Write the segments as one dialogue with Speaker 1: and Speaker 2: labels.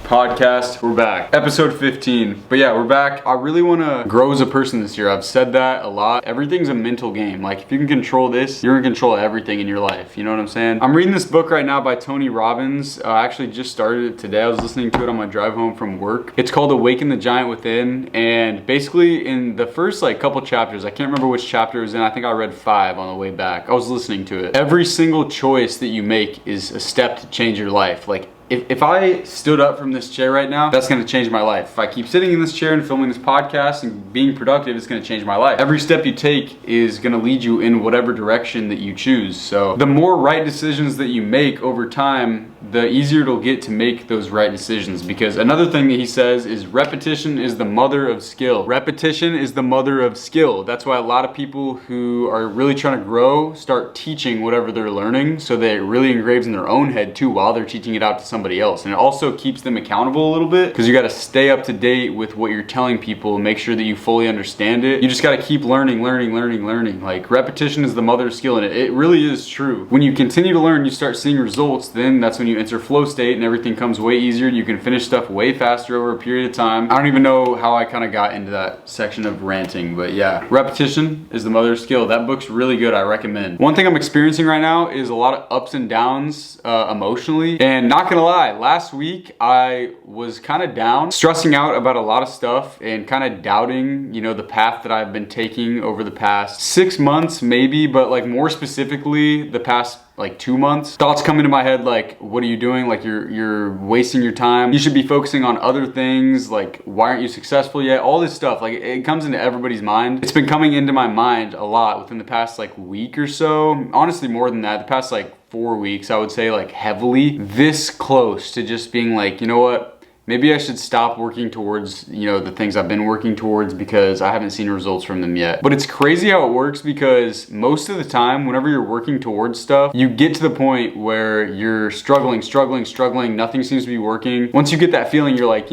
Speaker 1: Podcast. We're back. Episode 15. But yeah, we're back. I really want to grow as a person this year. I've said that a lot. Everything's a mental game. Like, if you can control this, you're in control of everything in your life. You know what I'm saying? I'm reading this book right now by Tony Robbins. I actually just started it today. I was listening to it on my drive home from work. It's called Awaken the Giant Within. And basically, in the first couple chapters, I can't remember which chapter it was in. I think I read 5 on the way back. I was listening to it. Every single choice that you make is a step to change your life. Like, if I stood up from this chair right now, that's gonna change my life. If I keep sitting in this chair and filming this podcast and being productive, it's gonna change my life. Every step you take is gonna lead you in whatever direction that you choose. So the more right decisions that you make over time, the easier it'll get to make those right decisions. Because another thing that he says is repetition is the mother of skill. Repetition is the mother of skill. That's why a lot of people who are really trying to grow start teaching whatever they're learning, so that it really engraves in their own head too while they're teaching it out to somebody else. And it also keeps them accountable a little bit, because you got to stay up to date with what you're telling people and make sure that you fully understand it. You just got to keep learning. Like, repetition is the mother of skill, and it really is true. When you continue to learn, you start seeing results. Then that's when you enter flow state and everything comes way easier. You can finish stuff way faster over a period of time. I don't even know how I kind of got into that section of ranting, but yeah, repetition is the mother of skill. That book's really good. I recommend. One thing I'm experiencing right now is a lot of ups and downs emotionally, and not gonna lie, last week I was kind of down, stressing out about a lot of stuff and kind of doubting, you know, the path that I've been taking over the past 6 months maybe, but like more specifically the past 2 months. Thoughts come into my head like, what are you doing? Like, you're wasting your time. You should be focusing on other things. Like, why aren't you successful yet? All this stuff, like, it comes into everybody's mind. It's been coming into my mind a lot within the past week or so. Honestly, more than that, the past 4 weeks, I would say, heavily. This close to just being like, you know what? Maybe I should stop working towards, the things I've been working towards, because I haven't seen results from them yet. But it's crazy how it works, because most of the time, whenever you're working towards stuff, you get to the point where you're struggling, nothing seems to be working. Once you get that feeling, you're like,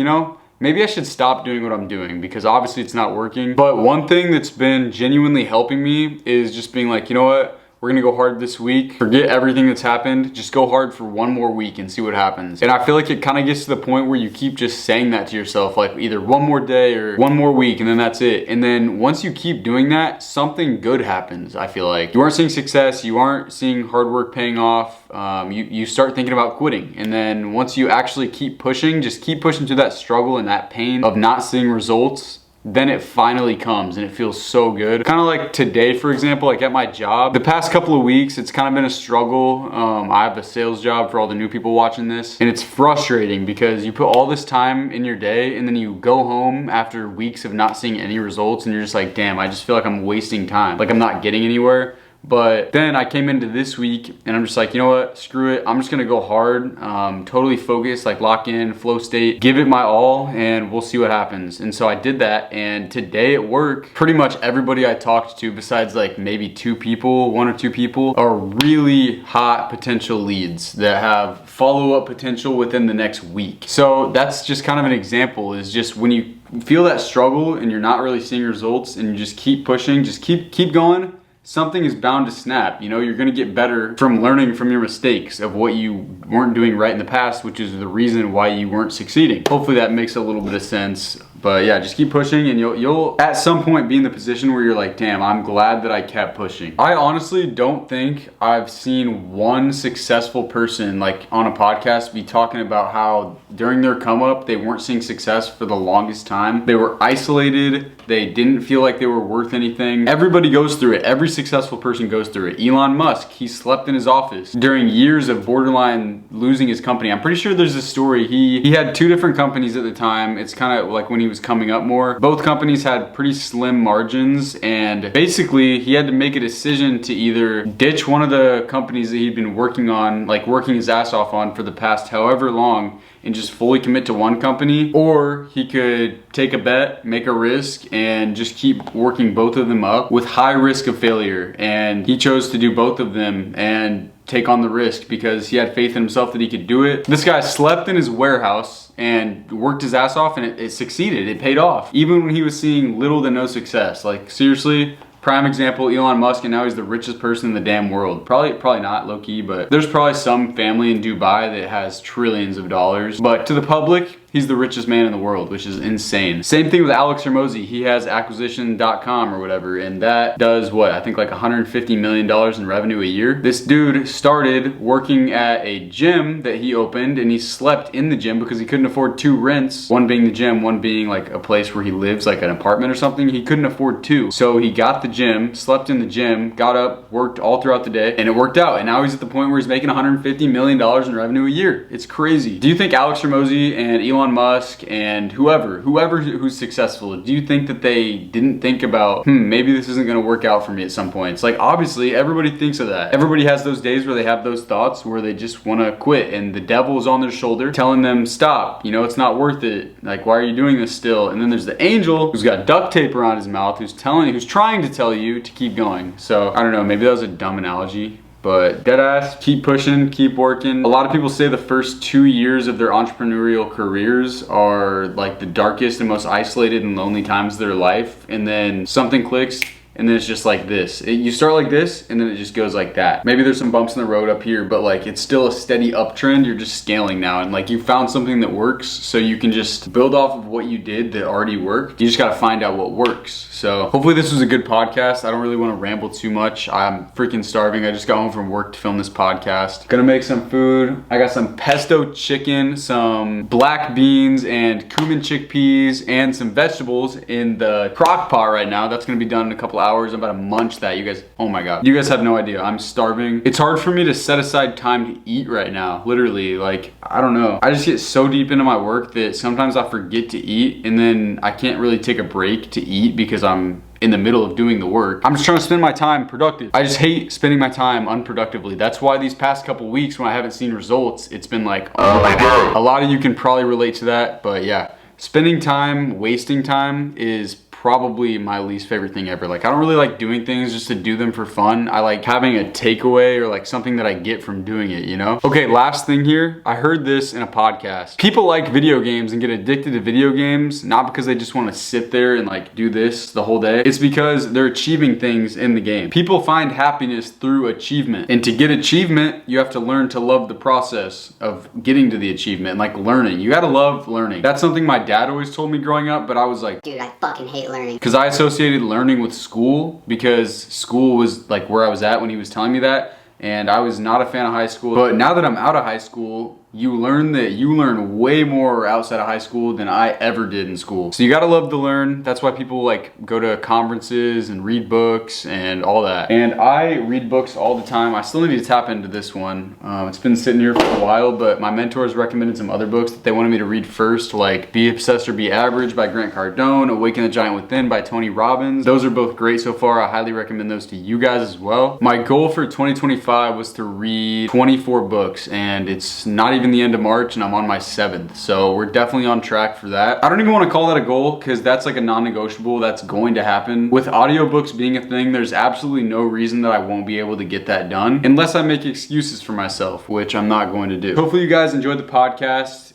Speaker 1: maybe I should stop doing what I'm doing, because obviously it's not working. But one thing that's been genuinely helping me is just being like, you know what? We're gonna go hard this week. Forget everything that's happened. Just go hard for one more week and see what happens. And I feel like it kind of gets to the point where you keep just saying that to yourself, like either one more day or one more week, and then that's it. And then once you keep doing that, something good happens, I feel like. You aren't seeing success, you aren't seeing hard work paying off. You start thinking about quitting. And then once you actually keep pushing, just keep pushing through that struggle and that pain of not seeing results, then it finally comes and it feels so good. Kind of like today, for example, at my job, the past couple of weeks, it's kind of been a struggle. I have a sales job for all the new people watching this, and it's frustrating because you put all this time in your day and then you go home after weeks of not seeing any results, and you're just like, damn, I just feel like I'm wasting time. Like, I'm not getting anywhere. But then I came into this week and I'm just like, you know what, screw it. I'm just gonna go hard, totally focus, lock in, flow state, give it my all, and we'll see what happens. And so I did that, and today at work, pretty much everybody I talked to, besides maybe 1 or 2 people, are really hot potential leads that have follow-up potential within the next week. So that's just kind of an example, is just when you feel that struggle and you're not really seeing results and you just keep pushing, just keep going, something is bound to snap. You're gonna get better from learning from your mistakes of what you weren't doing right in the past, which is the reason why you weren't succeeding. Hopefully that makes a little bit of sense. But yeah, just keep pushing, and you'll at some point be in the position where you're like, damn, I'm glad that I kept pushing. I honestly don't think I've seen one successful person on a podcast be talking about how during their come up, they weren't seeing success for the longest time. They were isolated. They didn't feel like they were worth anything. Everybody goes through it. Every successful person goes through it. Elon Musk, he slept in his office during years of borderline losing his company. I'm pretty sure there's a story. He had 2 different companies at the time. It's kind of like when he was coming up more. Both companies had pretty slim margins, and basically he had to make a decision to either ditch one of the companies that he'd been working on, working his ass off on for the past however long, and just fully commit to one company, or he could take a bet, make a risk, and just keep working both of them up with high risk of failure. And he chose to do both of them and take on the risk because he had faith in himself that he could do it. This guy slept in his warehouse and worked his ass off, and it succeeded. It paid off, even when he was seeing little to no success. Seriously, Prime example, Elon Musk, and now he's the richest person in the damn world. Probably not, low key, but there's probably some family in Dubai that has trillions of dollars. But to the public, he's the richest man in the world, which is insane. Same thing with Alex Hormozi. He has acquisition.com or whatever, and that does what? I think like $150 million in revenue a year. This dude started working at a gym that he opened, and he slept in the gym because he couldn't afford 2 rents. One being the gym, one being like a place where he lives, like an apartment or something. He couldn't afford 2. So he got the gym, slept in the gym, got up, worked all throughout the day, and it worked out. And now he's at the point where he's making $150 million in revenue a year. It's crazy. Do you think Alex Hormozi and Elon Musk and whoever who's successful, do you think that they didn't think about, maybe this isn't gonna work out for me at some point? It's like, obviously everybody thinks of that. Everybody has those days where they have those thoughts where they just wanna quit, and the devil is on their shoulder telling them, stop, you know, it's not worth it. Like, why are you doing this still? And then there's the angel who's got duct tape around his mouth, who's trying to tell you to keep going. So I don't know, maybe that was a dumb analogy, but deadass, keep pushing, keep working. A lot of people say the first 2 years of their entrepreneurial careers are like the darkest and most isolated and lonely times of their life, and then something clicks, and then it's just like this. You start like this, and then it just goes like that. Maybe there's some bumps in the road up here, but like it's still a steady uptrend. You're just scaling now, and like you found something that works, so you can just build off of what you did that already worked. You just gotta find out what works. So hopefully this was a good podcast. I don't really wanna ramble too much. I'm freaking starving. I just got home from work to film this podcast. Gonna make some food. I got some pesto chicken, some black beans and cumin chickpeas, and some vegetables in the crock pot right now. That's gonna be done in a couple hours. I'm about to munch that. You guys, oh my God. You guys have no idea. I'm starving. It's hard for me to set aside time to eat right now. Literally, like, I don't know. I just get so deep into my work that sometimes I forget to eat, and then I can't really take a break to eat because I'm in the middle of doing the work. I'm just trying to spend my time productive. I just hate spending my time unproductively. That's why these past couple weeks when I haven't seen results, it's been like, oh my God. A lot of you can probably relate to that, but yeah. Spending time, wasting time is probably my least favorite thing ever. Like, I don't really like doing things just to do them for fun. I like having a takeaway or like something that I get from doing it, you know? Okay, last thing here. I heard this in a podcast. People like video games and get addicted to video games, not because they just want to sit there and like do this the whole day. It's because they're achieving things in the game. People find happiness through achievement. And to get achievement, you have to learn to love the process of getting to the achievement, like learning. You gotta love learning. That's something my dad always told me growing up, but I was like,
Speaker 2: dude, I fucking hate learning.
Speaker 1: Because I associated learning with school, because school was like where I was at when he was telling me that, and I was not a fan of high school. But now that I'm out of high school, you learn way more outside of high school than I ever did in school. So you gotta love to learn. That's why people like go to conferences and read books and all that. And I read books all the time. I still need to tap into this one. It's been sitting here for a while, but my mentors recommended some other books that they wanted me to read first, like Be Obsessed or Be Average by Grant Cardone, Awaken the Giant Within by Tony Robbins. Those are both great so far. I highly recommend those to you guys as well. My goal for 2025 was to read 24 books, and it's not even the end of March, and I'm on my 7th, so we're definitely on track for that. I don't even want to call that a goal, because that's like a non-negotiable. That's going to happen. With audiobooks being a thing, there's absolutely no reason that I won't be able to get that done, unless I make excuses for myself, which I'm not going to do. Hopefully you guys enjoyed the podcast.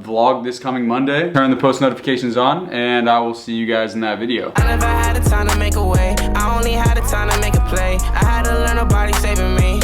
Speaker 1: Vlog this coming Monday. Turn the post notifications on, and I will see you guys in that video.
Speaker 3: I never had a time to make a way. I only had a time to make a play. I had to learn nobody saving me.